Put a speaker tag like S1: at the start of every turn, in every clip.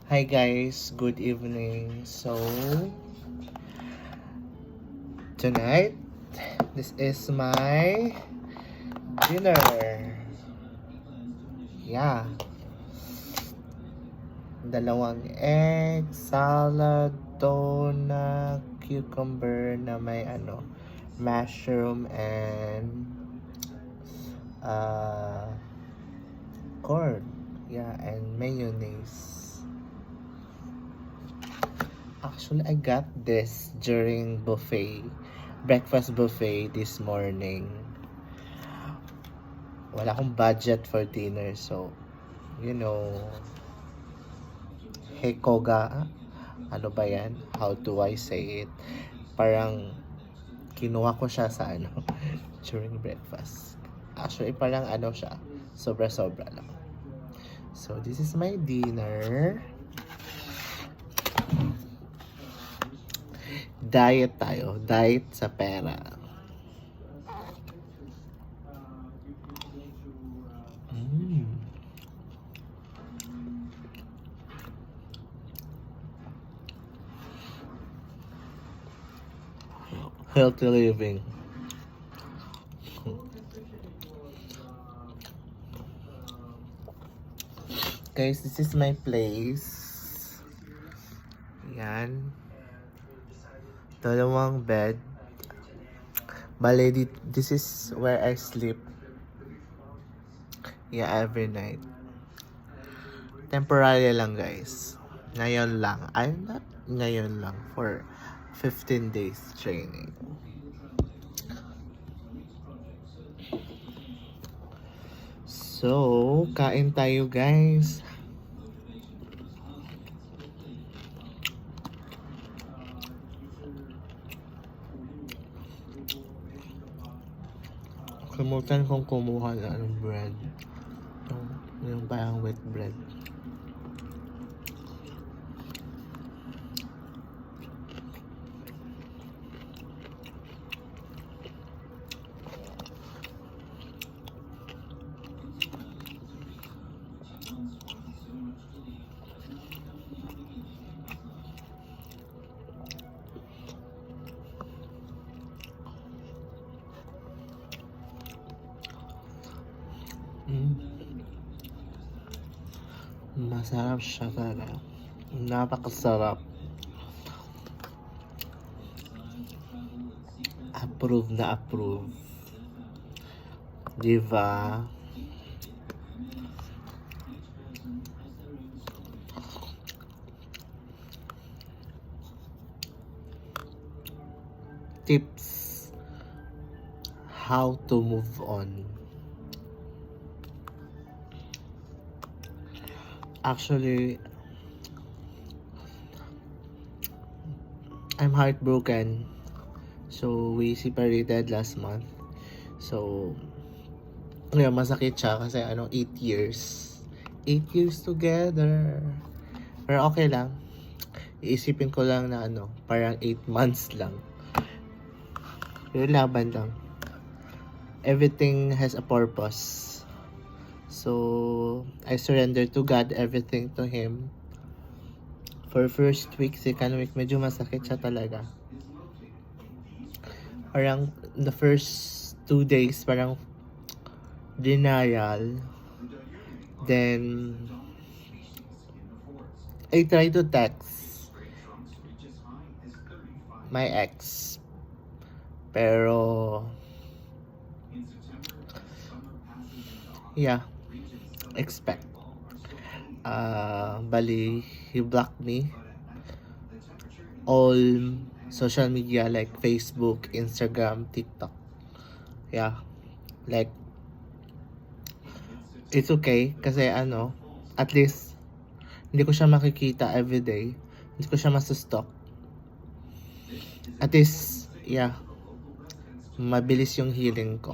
S1: Hi guys, good evening. So, tonight, this is my dinner. Yeah, dalawang egg, salad, tuna, cucumber na may mushroom and uh, corn. Yeah, and mayonnaise. Actually, I got this during breakfast buffet this morning. Wala akong budget for dinner, so, you know, Hekoga, ano ba yan? How do I say it? Parang, kinuha ko siya sa during breakfast. Actually, parang siya, sobra-sobra lang. So, this is my dinner. Diet tayo. Diet sa pera. Healthy living. Guys, this is my place. Yan. Dalawang bed. Bale, this is where I sleep. Yeah, every night. Temporary lang, guys. Ngayon lang. I'm not ngayon lang. For 15 days training. So, kain tayo, guys. Kalimutan kong kumuha ng bread. Yung parang wheat bread. Masarap siya talaga. Napakasarap. Approve na approve. Diba? Tips how to move on. Actually, I'm heartbroken. So, we separated last month. So, ngayon, masakit siya kasi 8 years. 8 years together. Pero okay lang. Iisipin ko lang na parang 8 months lang. Pero laban lang. Everything has a purpose. So, I surrender to God everything to Him. For first week, second week, medyo masakit siya talaga. Parang the first 2 days, parang denial. Then, I try to text my ex. Pero, yeah, expect. Bali, he blocked me. All social media like Facebook, Instagram, TikTok. Yeah, like, it's okay kasi at least hindi ko siya makikita everyday. Hindi ko siya masustalk. At least, yeah, mabilis yung healing ko.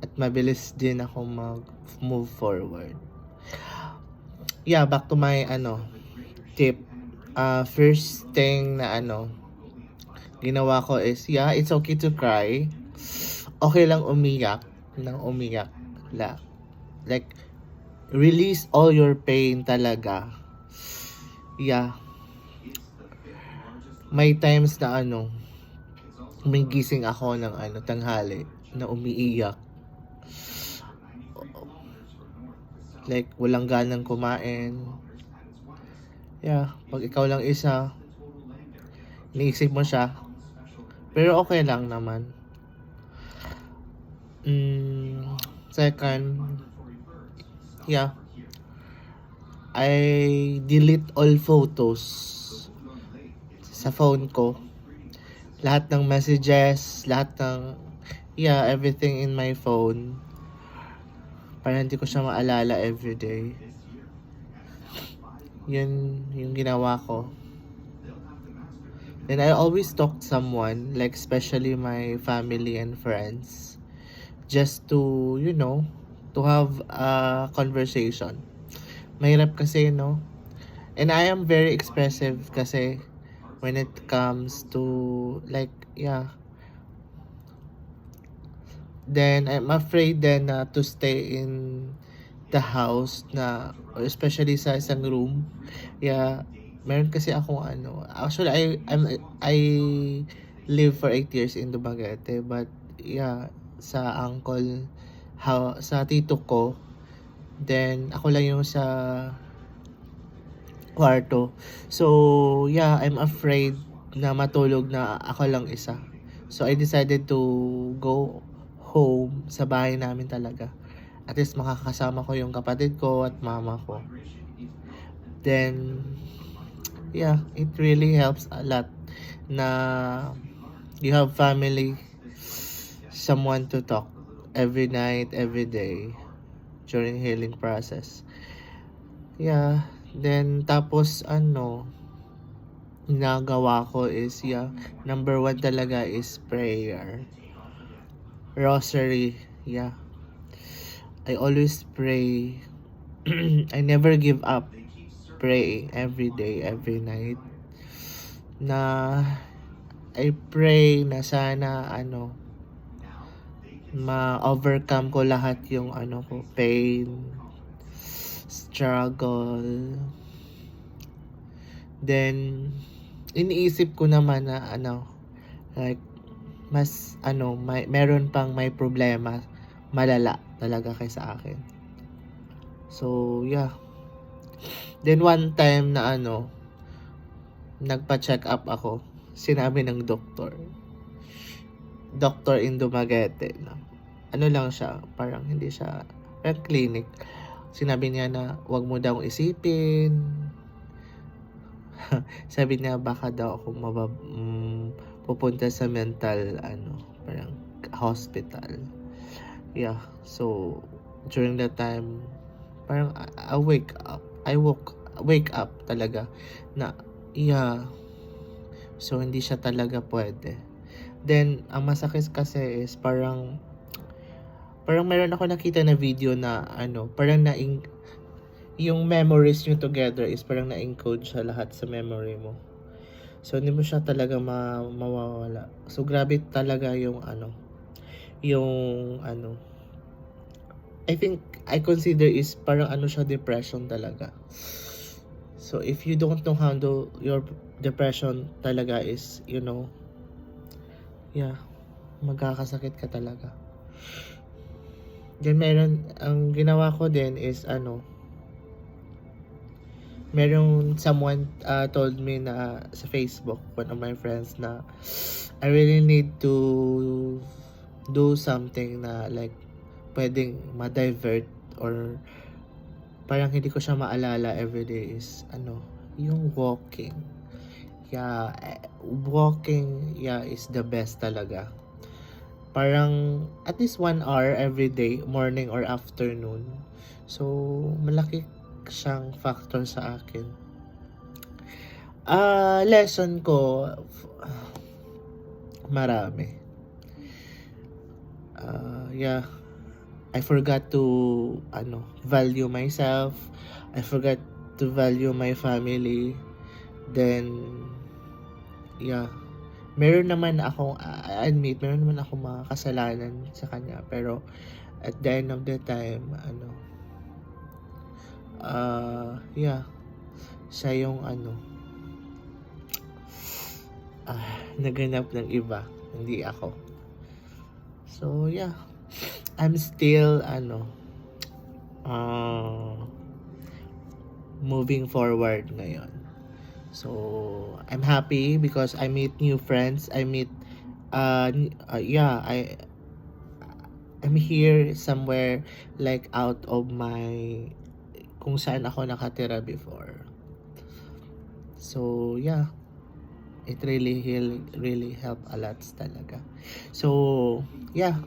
S1: At mabilis din ako mag-move forward. Yeah, back to my tip. First thing na ginawa ko is, yeah, it's okay to cry. Okay lang umiyak. Like, release all your pain talaga. Yeah, may times na may gising ako ng tanghali na umiiyak. Like, walang ganang kumain. Yeah, pag ikaw lang isa, iniisip mo siya. Pero okay lang naman. Second, yeah, I delete all photos sa phone ko. Lahat ng messages, everything in my phone. Para hindi ko siya maalala everyday. Yun yung ginawa ko. Then I always talk to someone, like especially my family and friends, just to, to have a conversation. Mahirap kasi, no? And I am very expressive kasi when it comes to, like, yeah. Then I'm afraid then to stay in the house na, especially sa isang room. Yeah, meron kasi akong actually I live for 8 years in Dumaguete, but yeah, sa sa tito ko, then ako lang yung sa kwarto. So yeah, I'm afraid na matulog na ako lang isa. So I decided to go home sa bahay namin talaga. At least makakasama ko yung kapatid ko at mama ko. Then, yeah, it really helps a lot na you have family, someone to talk every night, every day during healing process. Yeah, then tapos nagawa ko is, number 1 talaga is prayer. Rosary, yeah. I always pray. I never give up praying every day, every night. Na I pray na sana ma-overcome ko lahat yung pain, struggle. Then iniisip ko naman na like mas meron pang may problema malala talaga kaysa akin. So yeah, then one time na nagpa-check up ako, sinabi ng doctor in Dumaguete na lang siya, parang hindi siya parang clinic. Sinabi niya na wag mo daw isipin. Sabi niya baka daw ako pupunta sa mental parang hospital. Yeah, so during that time parang I wake up talaga na so hindi siya talaga pwede. Then ang masakit kasi is parang meron ako nakita na video na parang yung memories nyo together is parang na-encode siya lahat sa memory mo. So, hindi mo siya talaga mawawala. So, grabe talaga yung I think, I consider is parang siya, depression talaga. So, if you don't know handle your depression talaga is, magkakasakit ka talaga. Then, ang ginawa ko din is, merong someone told me na sa Facebook, one of my friends, na I really need to do something na like pwedeng ma-divert or parang hindi ko siya maalala everyday is yung walking. Yeah, walking is the best talaga. Parang at least 1 hour every day, morning or afternoon. So malaki siyang factor sa akin. Lesson ko, marami. I forgot to value myself. I forgot to value my family. Then meron naman akong meron naman akong mga kasalanan sa kanya, pero at the end of the time siya yung naganap ng iba, hindi ako. So yeah, I'm still moving forward ngayon. So I'm happy because I meet new friends. I meet yeah, I'm here somewhere like out of my kung saan ako nakatira before. So yeah, it really help a lot talaga. So yeah,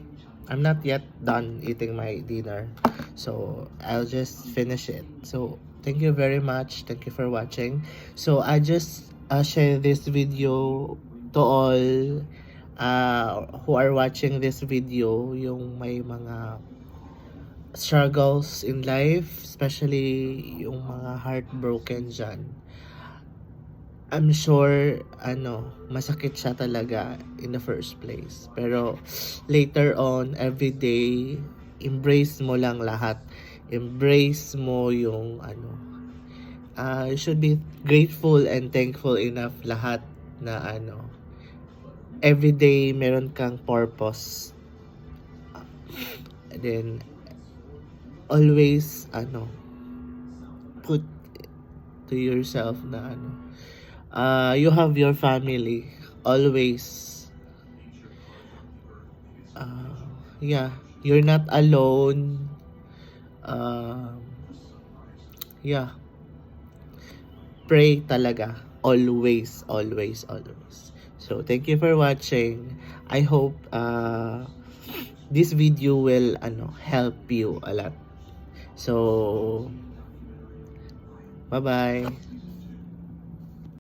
S1: I'm not yet done eating my dinner. So I'll just finish it. So thank you very much. Thank you for watching. So I just share this video to all who are watching this video, yung may mga struggles in life, especially yung mga heartbroken dyan. I'm sure, masakit siya talaga in the first place. Pero, later on, every day, embrace mo lang lahat. Embrace mo yung, you should be grateful and thankful enough lahat na, every day, meron kang purpose. And then, always, put to yourself na, you have your family always. Yeah, you're not alone. Yeah, pray talaga always. So thank you for watching. I hope this video will help you a lot. So bye bye.